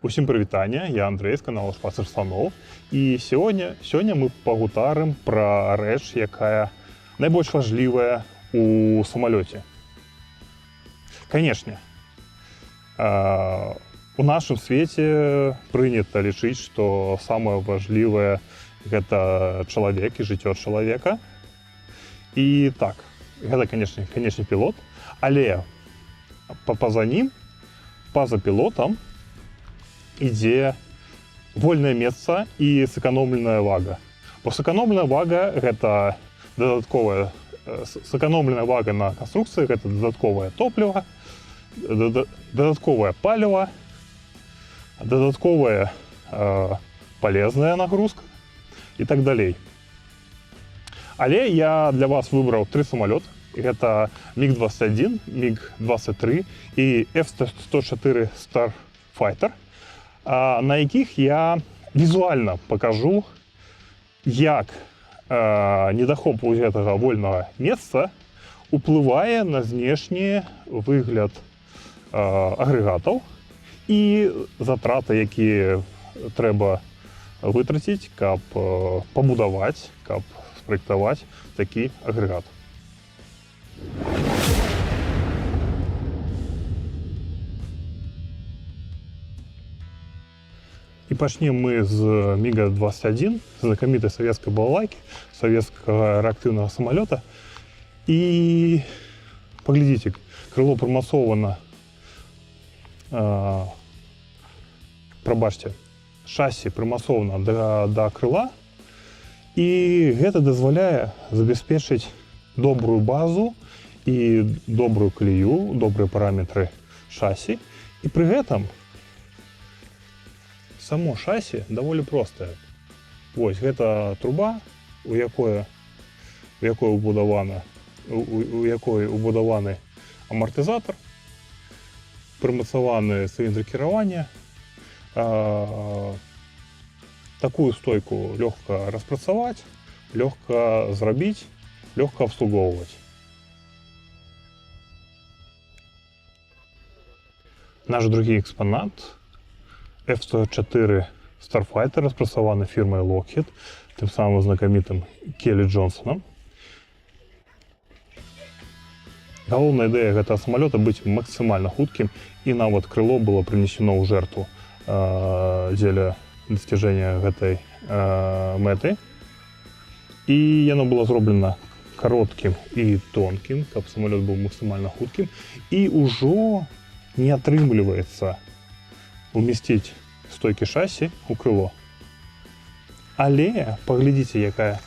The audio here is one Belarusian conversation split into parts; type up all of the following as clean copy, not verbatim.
Усім прывітання, я Андрэй з каналу Шпацыр сланоў. І сёння мы пагутарым пра рэч, якая найбольш важлівая у самалёце. Канешне, у нашым свеце прынята лічыць, што самае важлівае гэта чалавек і жыццё чалавека. І так, гэта, канешне, пілот, але па-за ім, па-за пілотам, ідзе вольнае месца і сэканомленая вага. Бо сэканомленая вага гэта сэканомленая вага на канструкцыі, гэта дадатковае топліва, дадатковае паліва, дадатковая палезная нагрузка і так далей. Але я для вас выбраў 3 самалёты. Гэта МиГ-21, МиГ-23 і F-104 Starfighter, на якіх я візуальна пакажу, як недахоп гэтага вольнага месца уплывае на знешні выгляд агрэгатаў і затраты, якія трэба вытраціць, каб пабудаваць, каб спраектаваць такі агрэгат. І пачнем мы з МиГа-21, знакамітай савецкай балалайкі, савецкага рэактыўнага самалёта. І паглядзіце, крыло прымацована, прабачце, шасі прымацована да крыла, і гэта дазваляе забяспечыць добрую базу і добрую калею, добрыя параметры шасі. І пры гэтым само шасі даволі простае. Вось гэта труба, у якой убудаваны амартызатар, прымацаваны цыліндр кіравання. Такую стойку лёгка распрацаваць, лёгка зрабіць, лёгка абслугоўваць. Наш другі экспанат F-104 Starfighter, распрацаваны фірмай Lockheed, тым самым знакамітым Келлі Джонсонам. Галоўная ідэя гэтага самалёта быць максімальна хуткім, і нават крыло было прынесено ў жертву дзеля дасцяжэння гэтай мэты. І яно было зроблена кароткім і тонкім, каб самалёт быў максімальна хуткім, і ўжо не атрымліваецца умесціць стойкі шасі ў крыло. Але паглядзіце, якая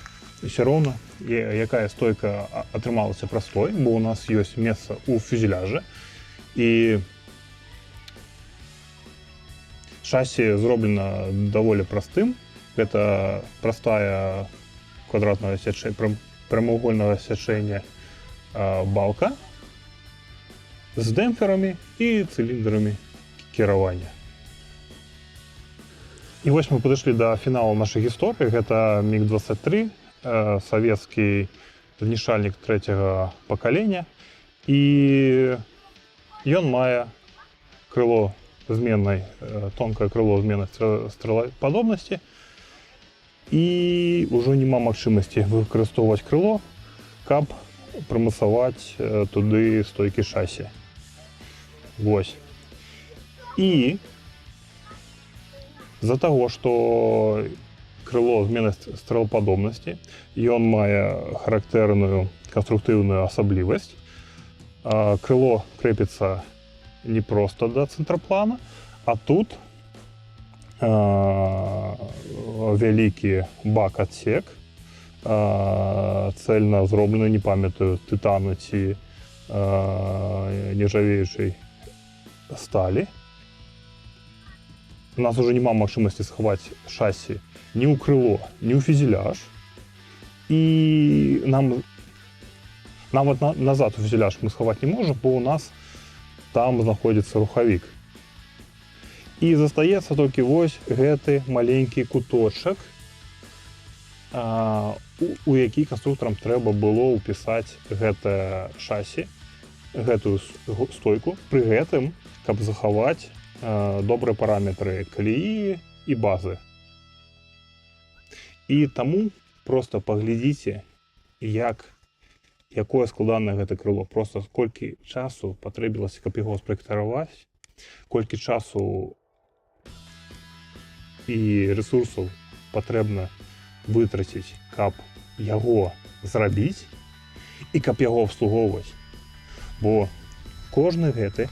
стойка атрымалася простой, бо у нас ёсць месца ў фюзеляжы, і шасі зроблена даволі простым. Гэта простая квадратнага прамавугольнага сячэння балка з дэмпферамі і цыліндрамі кіравання. І вось мы падышлі да фіналу нашай гісторыі. Гэта МиГ-23, савецкі знішчальнік 3-го пакалення. І ён мае крыло зменнай, тонкае крыло зменнай стрэлападобнасці. І ўжо няма магчымасці выкарыстоўваць крыло, каб прымацаваць туды стойкі шасі. Вось. І з-за таго, што крыло зменнай стрэлападобнасці, ён мае характэрную канструктыўную асаблівасць. Крыло крэпіцца не проста да цэнтраплана, а тут вялікі бак-адсек, цэльна зроблены, не памятаю, тытану ці нержавеючай сталі. У нас уже няма магчымасці схаваць шасі ні ў крыло, ні ў фюзеляж. І нам нават назад у фюзеляж мы схаваць не можам, бо у нас там знаходзіцца рухавік. І застаецца толькі вось гэты маленькі куточак, у які канструктарам трэба было ўпісаць гэтае шасі, гэтую стойку, пры гэтым, каб захаваць добрыя параметры калеі і базы. І таму проста паглядзіце, якое складанае гэта крыло. Проста колькі часу патрэбілася, каб яго спраектаваць, колькі часу і ресурсаў патрэбна вытраціць, каб яго зрабіць і каб яго абслугоўваць. Бо кожны гэты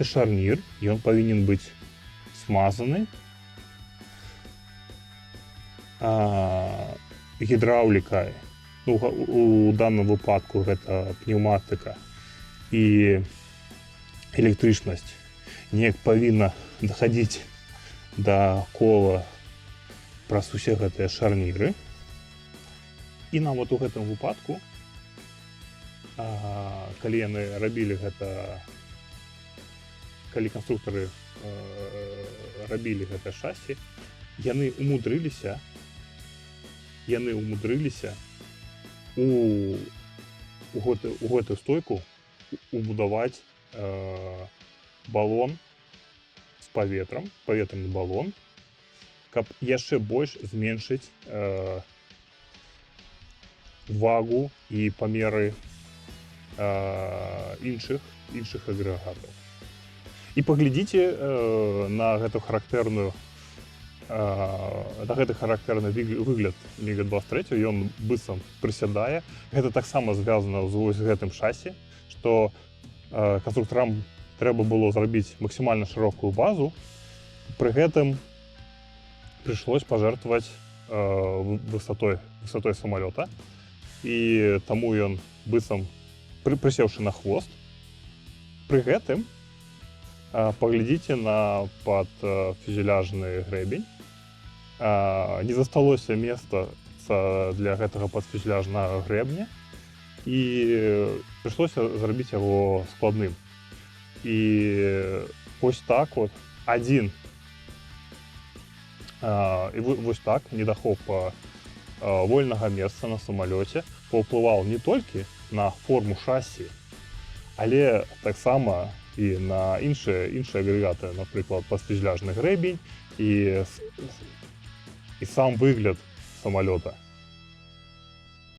шарнір, ён павінен быць смазаны, гідраўліка, у данном выпадку гэта пнеўматыка і электрычнасць неяк павінна дахадзіць да кола праз усе гэтыя шарніры. І нават у гэтым выпадку, калі яны рабілі гэта, калі канструктары рабілі гэта шасі, яны умудрыліся у гэтую стойку убудаваць балон з паветрам, паветраны балон, каб яшчэ больш зменшыць вагу і памеры іншых агрэгатаў. І паглядзіце на гэты характэрны выгляд МиГа-23, ён быццам прысядае. Гэта таксама звязана з гэтым шасі, што канструктарам трэба было зрабіць максімальна шырокую базу, пры гэтым прыйшлось пажертваваць высотой самалёта, і таму ён быццам прысеўшы на хвост. Пры гэтым паглядзіце на падфюзеляжны грэбень. Не засталося месца для гэтага падфюзеляжнага грэбня, і прыйшлося зрабіць яго складным. І вось так вот вось так недахоп вольнага месца на самалёце паўплываў не толькі на форму шасі, але таксама і на іншыя агрэгаты, напрыклад, падфюзеляжны грэбень і сам выгляд самалёта.